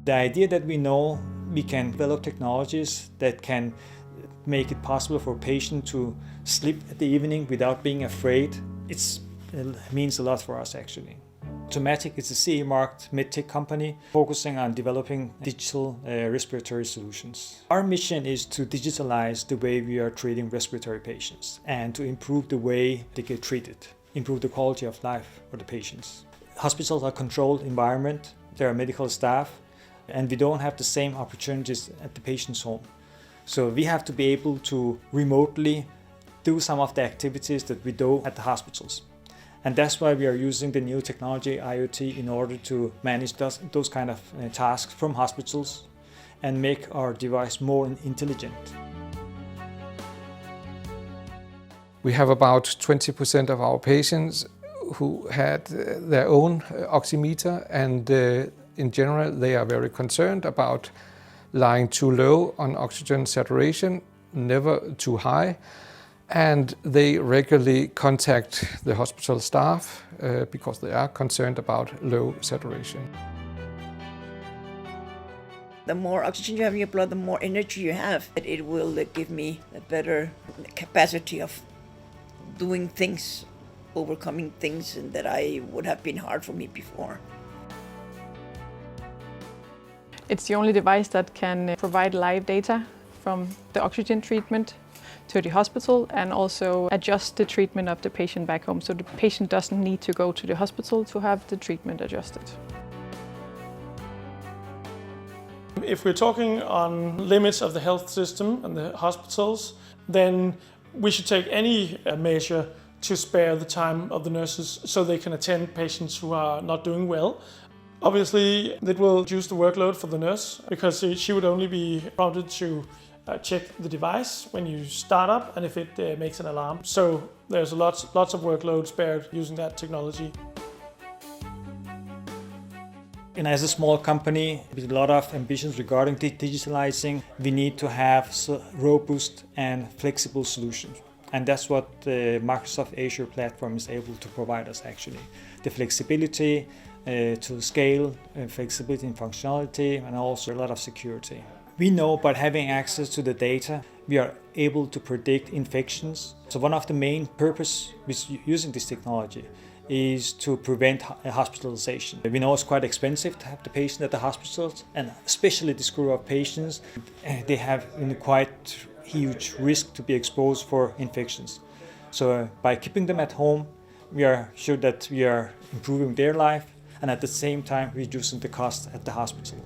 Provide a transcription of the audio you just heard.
The idea that we know we can develop technologies that can make it possible for a patient to sleep at the evening without being afraid, it means a lot for us actually. Automatic is a CE-marked medtech company focusing on developing digital respiratory solutions. Our mission is to digitalize the way we are treating respiratory patients and to improve the way they get treated, improve the quality of life for the patients. Hospitals are a controlled environment, there are medical staff, and we don't have the same opportunities at the patient's home. So we have to be able to remotely do some of the activities that we do at the hospitals. And that's why we are using the new technology, IoT, in order to manage those kind of tasks from hospitals and make our device more intelligent. We have about 20% of our patients who had their own oximeter, and in general they are very concerned about lying too low on oxygen saturation, never too high. And they regularly contact the hospital staff because they are concerned about low saturation. The more oxygen you have in your blood, the more energy you have. It will give me a better capacity of doing things, overcoming things that I would have been hard for me before. It's the only device that can provide live data from the oxygen treatment to the hospital and also adjust the treatment of the patient back home. So the patient doesn't need to go to the hospital to have the treatment adjusted. If we're talking on limits of the health system and the hospitals, then we should take any measure to spare the time of the nurses so they can attend patients who are not doing well. Obviously, it will reduce the workload for the nurse because she would only be prompted to check the device when you start up and if it makes an alarm. So there's lots of workload spared using that technology. And as a small company with a lot of ambitions regarding digitalizing, we need to have robust and flexible solutions. And that's what the Microsoft Azure platform is able to provide us actually. The flexibility to scale, flexibility in functionality, and also a lot of security. We know by having access to the data, we are able to predict infections. So one of the main purposes with using this technology is to prevent hospitalization. We know it's quite expensive to have the patient at the hospitals, and especially this group of patients, they have quite huge risk to be exposed for infections. So by keeping them at home, we are sure that we are improving their life and at the same time reducing the cost at the hospital.